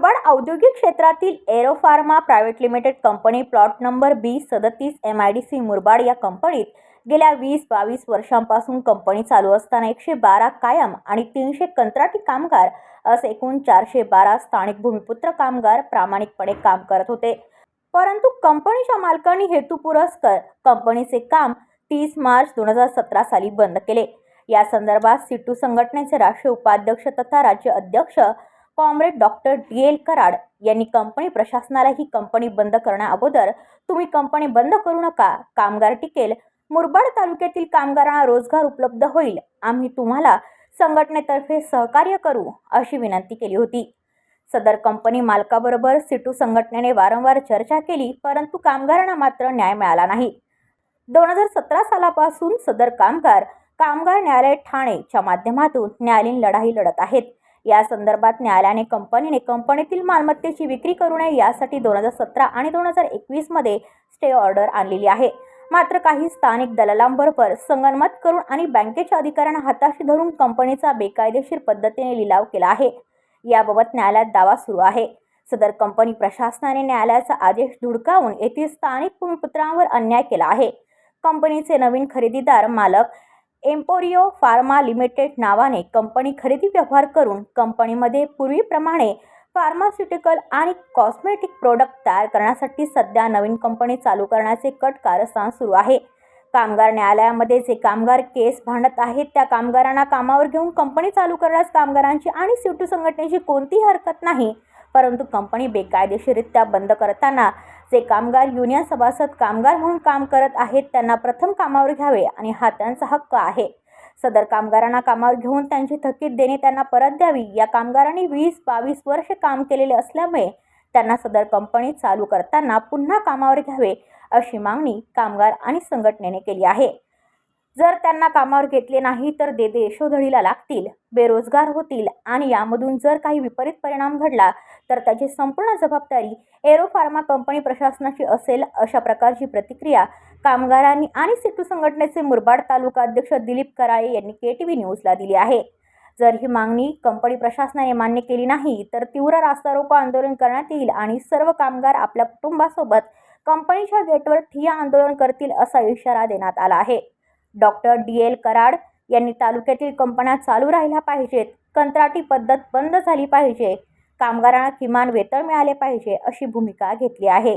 मुरबाड औद्योगिक क्षेत्रातील Aeropharma private limited company plot number B37 MIDC Murbad या कंपनीत गेल्या 20-22 वर्षांपासून कंपनी चालू असताना 112 कायम आणि 300 कंत्राटी कामगार असे एकूण 412 स्थानिक भूमिपुत्र कामगार प्रामाणिकपणे काम करत होते। परंतु कंपनीच्या मालकांनी हेतुपुरस्सर कंपनीचे काम 30 मार्च 2017 साली बंद केले। या संदर्भात सीटू संघटनेचे राष्ट्रीय उपाध्यक्ष तथा राज्य अध्यक्ष कॉम्रेड डॉक्टर DL कराड यांनी कंपनी प्रशासनाला ही कंपनी बंद करण्याअगोदर तुम्ही कंपनी बंद करू नका, कामगार टिकेल, मुरबाड तालुक्यातील कामगारांना रोजगार उपलब्ध होईल, आम्ही तुम्हाला संघटनेतर्फे सहकार्य करू अशी विनंती केली होती। सदर कंपनी मालकाबरोबर सीटू संघटनेने वारंवार चर्चा केली, परंतु कामगारांना मात्र न्याय मिळाला नाही। 2017 सालापासून सदर कामगार न्यायालय ठाणेच्या माध्यमातून न्यायालयीन लढाई लढत आहेत। या संदर्भात न्यायालयाने कंपनीतील मालमत्तेची विक्री करू नये यासाठी 2017 आणि 2021 मध्ये स्टे ऑर्डर आणलेली आहे। मात्र काही स्थानिक दलालांबरोबर संगनमत करून आणि बँकेच्या अधिकाऱ्यांना हाताशी धरून कंपनीचा बेकायदेशीर पद्धतीने लिलाव केला आहे। याबाबत न्यायालयात दावा सुरू आहे। सदर कंपनी प्रशासनाने न्यायालयाचा आदेश धुडकावून येथील स्थानिक भूमिपुत्रांवर अन्याय केला आहे। कंपनीचे नवीन खरेदीदार मालक एम्पोरियो फार्मा लिमिटेड नावाने कंपनी खरेदी व्यवहार करून कंपनीमध्ये पूर्वीप्रमाणे फार्मास्युटिकल आणि कॉस्मेटिक प्रोडक्ट तयार करण्यासाठी सध्या नवीन कंपनी चालू करण्याचे कट कारस्थान सुरू आहे। कामगार न्यायालयामध्ये जे कामगार केस भांडत आहेत त्या कामगारांना कामावर घेऊन कंपनी चालू करण्यास कामगारांची आणि सीटू संघटनेची कोणतीही हरकत नाही, परंतु कंपनी बेकायदेशीररित्या बंद करताना जे कामगार युनियन सभासद कामगार म्हणून काम करत आहेत त्यांना प्रथम कामावर घ्यावे आणि हा त्यांचा हक्क आहे। सदर कामगारांना कामावर घेऊन त्यांची थकीत देणे त्यांना परत द्यावी। या कामगारांनी 20-22 वर्षे काम केलेले असल्यामुळे त्यांना सदर कंपनी चालू करताना पुन्हा कामावर घ्यावे अशी मागणी कामगार आणि संघटनेने केली आहे। जर त्यांना कामावर घेतले नाही तर देशोधडीला लागतील, बेरोजगार होतील आणि यामधून जर काही विपरीत परिणाम घडला तर त्याची संपूर्ण जबाबदारी एरोफार्मा कंपनी प्रशासनाची असेल, अशा प्रकारची प्रतिक्रिया कामगारांनी आणि सीटू संघटनेचे मुरबाड तालुका अध्यक्ष दिलीप कराळे यांनी KTV न्यूजला दिली आहे। जर ही मागणी कंपनी प्रशासनाने मान्य केली नाही तर तीव्र रास्ता रोको आंदोलन करण्यात येईल आणि सर्व कामगार आपल्या कुटुंबासोबत कंपनीच्या गेटवर ठिय्या आंदोलन करतील असा इशारा देण्यात आला आहे। डॉक्टर DL कराड यांनी तालुक्यातील कंपन्या चालू राहिल्या पाहिजेत, कंत्राटी पद्धत बंद झाली पाहिजे, कामगारांना किमान वेतन मिळाले पाहिजे अशी भूमिका घेतली आहे।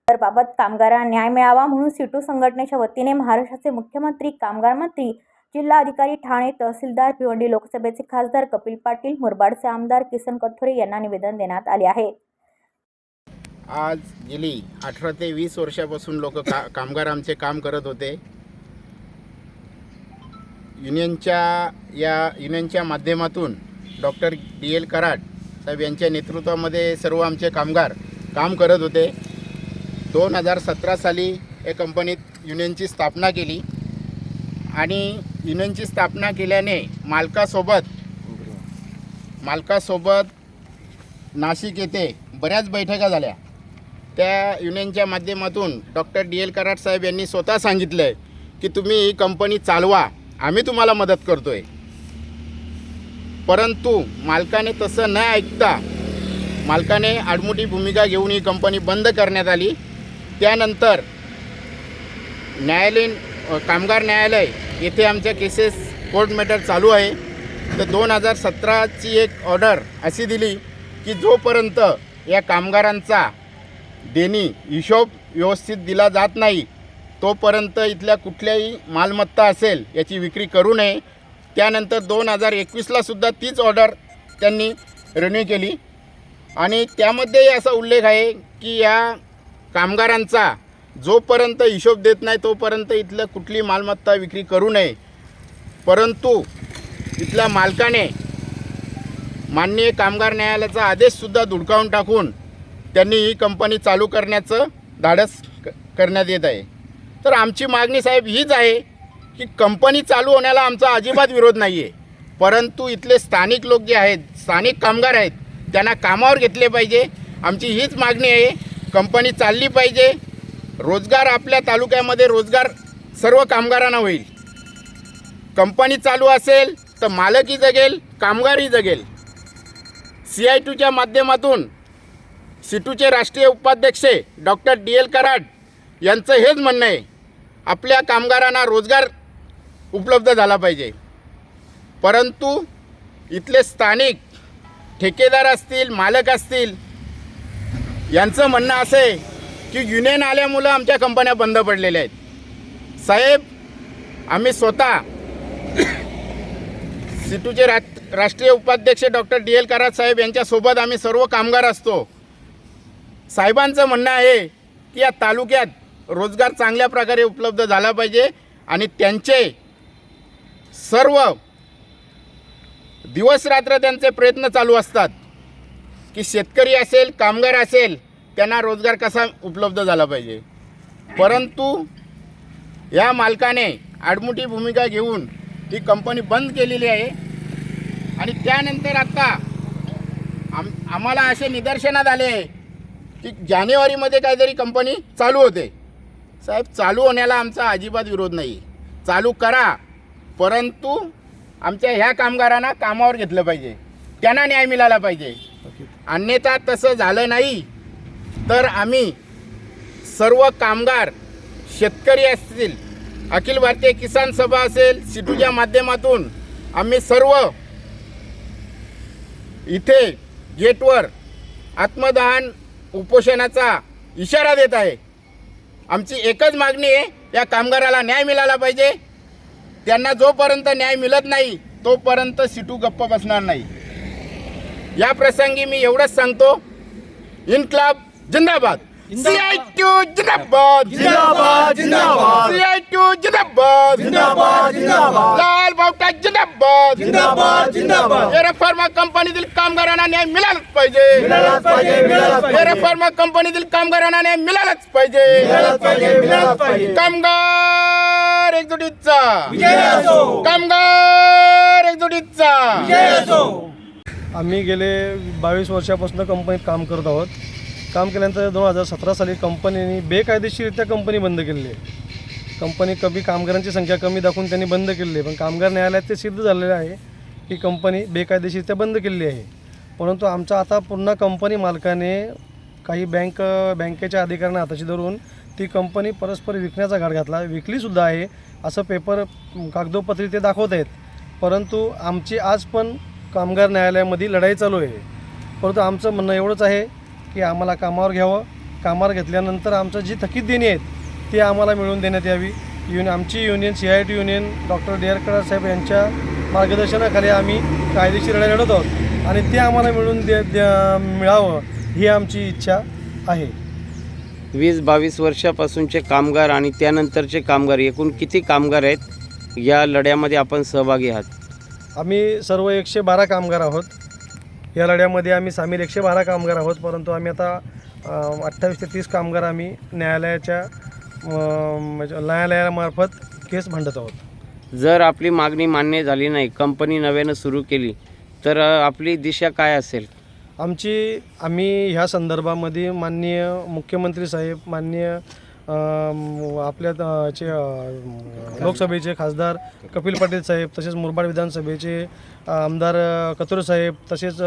तर बाबत कामगारांना न्याय मिळावा म्हणून सीटू संघटनेच्या वतीने महाराष्ट्राचे मुख्यमंत्री, कामगार मंत्री, जिल्हा अधिकारी ठाणे, तहसीलदार, भिवंडी लोकसभेचे खासदार कपिल पाटील, मुरबाडचे आमदार किसन कथोरे यांना निवेदन देण्यात आले आहे। आज गेली 18 ते 20 वर्षापासून कामगार आमचे काम करत होते। युनियनच्या माध्यमातून डॉक्टर DL कराड साहेब यांच्या नेतृत्वामध्ये सर्व आमचे कामगार काम करत होते। 2017 साली या कंपनीत युनियनची स्थापना केली आणि युनियनची स्थापना केल्याने मालकासोबत नाशिक येथे बऱ्याच बैठका झाल्या। त्या युनियनच्या माध्यमातून डॉक्टर DL कराड साहेब यांनी स्वतः सांगितलं की तुम्ही ही कंपनी चालवा, आम्ही तुम्हाला मदत करतोय। परंतु मालकाने तसं न ऐकता मालकाने आडमुठी भूमिका घेऊन ही कंपनी बंद करण्यात आली। त्यानंतर कामगार न्यायालय येथे आमच्या केसेस कोर्ट मॅटर चालू आहे। तर 2017ची एक ऑर्डर अशी दिली की जोपर्यंत या कामगारांचा देणी हिशोब व्यवस्थित दिला जात नाही तोपर्यंत इथल्या कुठल्याही मालमत्ता असेल याची विक्री करू नये। त्यानंतर 2021ला सुद्धा तीच ऑर्डर त्यांनी रिन्यू केली आणि त्यामध्ये असा उल्लेख आहे की या कामगारांचा जोपर्यंत हिशोब देत नाही तोपर्यंत इथलं कुठली मालमत्ता विक्री करू नये। परंतु इथल्या मालकाने माननीय कामगार न्यायालयाचा आदेशसुद्धा धुडकावून टाकून त्यांनी ही कंपनी चालू करण्याचं धाडस करण्यात येत आहे। तर आमची मागणी साहेब हीच आहे की कंपनी चालू होण्याला आमचा अजिबात विरोध नाही आहे, परंतु इथले स्थानिक लोक जे आहेत, स्थानिक कामगार आहेत, त्यांना कामावर घेतले पाहिजे। आमची हीच मागणी आहे, कंपनी चालली पाहिजे, रोजगार आपल्या तालुक्यामध्ये रोजगार सर्व कामगारांना होईल। कंपनी चालू असेल तर मालकही जगेल, कामगारही जगेल, CI2च्या माध्यमातून सिटूचे राष्ट्रीय उपाध्यक्ष डॉक्टर DL कराड यांचं हेच म्हणणं आहे, आपल्या कामगारांना रोजगार उपलब्ध झाला पाहिजे. परंतु इथले स्थानिक ठेकेदार असतील, मालक असतील, यांचं म्हणणं असं आहे की युनियन आल्यामुळं आमच्या कंपन्या बंद पडलेल्या आहेत. साहेब, आम्ही स्वतः सिटूचे राष्ट्रीय उपाध्यक्ष डॉक्टर DL कराड साहेब यांच्यासोबत आम्ही सर्व कामगार असतो. साहेबांचं म्हणणं आहे की या तालुक्यात रोजगार चांगल्या प्रकारे उपलब्ध झाला पाहिजे आणि त्यांचे सर्व दिवसरात्र त्यांचे प्रयत्न चालू असतात की शेतकरी असेल, कामगार असेल, त्यांना रोजगार कसा उपलब्ध झाला पाहिजे. परंतु या मालकाने आडमुठी भूमिका घेऊन ही कंपनी बंद केलेली आहे आणि त्यानंतर आता आम्हाला असे निदर्शनात आले की जानेवारीमध्ये काहीतरी कंपनी चालू होते. साहेब, चालू होण्याला आमचा अजिबात विरोध नाही, चालू करा, परंतु आमच्या ह्या कामगारांना कामावर घेतलं पाहिजे, त्यांना न्याय मिळाला पाहिजे. अन्यथा तसं झालं नाही तर आम्ही सर्व कामगार, शेतकरी असतील, अखिल भारतीय किसान सभा असेल, सिटूच्या माध्यमातून आम्ही सर्व इथे गेटवर आत्मदहन उपोषणाचा इशारा देत आहे. आमची एकच मागणी आहे, या कामगाराला न्याय मिळाला पाहिजे. त्यांना जोपर्यंत न्याय मिळत नाही तोपर्यंत सिटू गप्प बसणार नाही. या प्रसंगी मी एवढंच सांगतो, इन्क्लाब जिंदाबाद, CI2 जिंदाबाद, जिंदाबाद जिंदाबाद CI2 जिंदाबाद, जिंदाबाद जिंदाबाद लाल बावटा जिंदाबाद, जिंदाबाद जिंदाबाद एअर फार्मा कंपनीतील कामगारांना न्याय मिळालाच पाहिजे. मिळालाच पाहिजे मिळालाच पाहिजे एअर फार्मा कंपनीतील कामगारांना न्याय मिळालाच पाहिजे. मिळालाच पाहिजे मिळालाच पाहिजे कामगार एकजुटीचा विजय असो कामगार एकजुटीचा विजय असो. आम्ही गेले 22 वर्षापासून कंपनीत काम करत आहोत. काम केल्यानंतर 2017 साली कंपनीने बेकायदेशीररित्या कंपनी बंद केलेली आहे. कंपनी कामगारांची संख्या कमी दाखवून त्यांनी बंद केलेली आहे, पण कामगार न्यायालयात ते सिद्ध झालेलं आहे की कंपनी बेकायदेशीररित्या बंद केलेली आहे. परंतु आमचा आता पुन्हा कंपनी मालकाने काही बँकेच्या अधिकाऱ्यांना हाताशी धरून ती कंपनी परस्पर विकण्याचा घाट घातला. विकलीसुद्धा आहे असं पेपर कागदोपत्री ते दाखवत आहेत. परंतु आमची आज पण कामगार न्यायालयामध्ये लढाई चालू आहे. परंतु आमचं म्हणणं एवढंच आहे की आम्हाला कामावर घ्यावं. कामावर घेतल्यानंतर आमचं जी थकीत देणी आहेत ती आम्हाला मिळवून देण्यात यावी. आमची union CI2 union doctor DL Karad saheb यांच्या मार्गदर्शनाखाली आम्ही कायदेशीर लढाई लढत आहोत आणि ते आम्हाला मिळवून मिळावं ही आमची इच्छा आहे. 20-22 वर्षापासूनचे कामगार आणि त्यानंतरचे कामगार एकूण किती कामगार आहेत या लढ्यामध्ये आपण सहभागी आहात? आम्ही सर्व 112 कामगार आहोत. या लढ्यामध्ये आम्ही सामील 112 कामगार आहोत. परंतु आम्ही आता 28 ते 30 कामगार आम्ही न्यायालयामार्फत केस भांडत आहोत. जर आपली मागणी मान्य झाली नाही, कंपनी नव्यानं सुरू केली तर आपली दिशा काय असेल? आम्ही ह्या संदर्भामध्ये माननीय मुख्यमंत्री साहेब, माननीय आपल्या लोकसभेचे खासदार कपिल पाटील साहेब, तसेच मुरबाड विधानसभेचे आमदार कतुरे साहेब, तसेच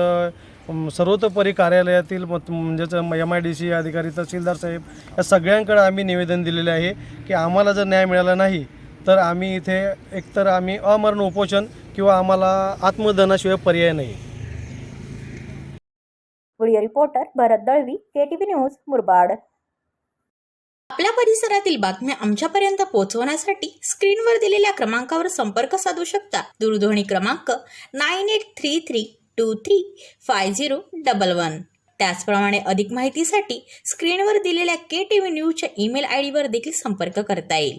सर्वतोपरी कार्यालयातील म्हणजेच MIDC अधिकारी, तहसीलदार साहेब, या सगळ्यांकडे आम्ही निवेदन दिलेले आहे की आम्हाला जर न्याय मिळाला नाही तर आम्ही इथे एकतर आम्ही अमरण उपोषण किंवा आम्हाला आत्मदहनाशिवाय पर्याय नाही. व्हिडिओ रिपोर्टर भरत दळवी, KTV न्यूज, मुरबाड. आपल्या परिसरातील बातम्या आमच्यापर्यंत पोहोचवण्यासाठी स्क्रीनवर दिलेल्या क्रमांकावर संपर्क साधू शकता. दूरध्वनी क्रमांक 9833235011. त्याचप्रमाणे अधिक माहितीसाठी स्क्रीनवर दिलेल्या KTV न्यूजच्या ईमेल ID वर देखील संपर्क करता येईल.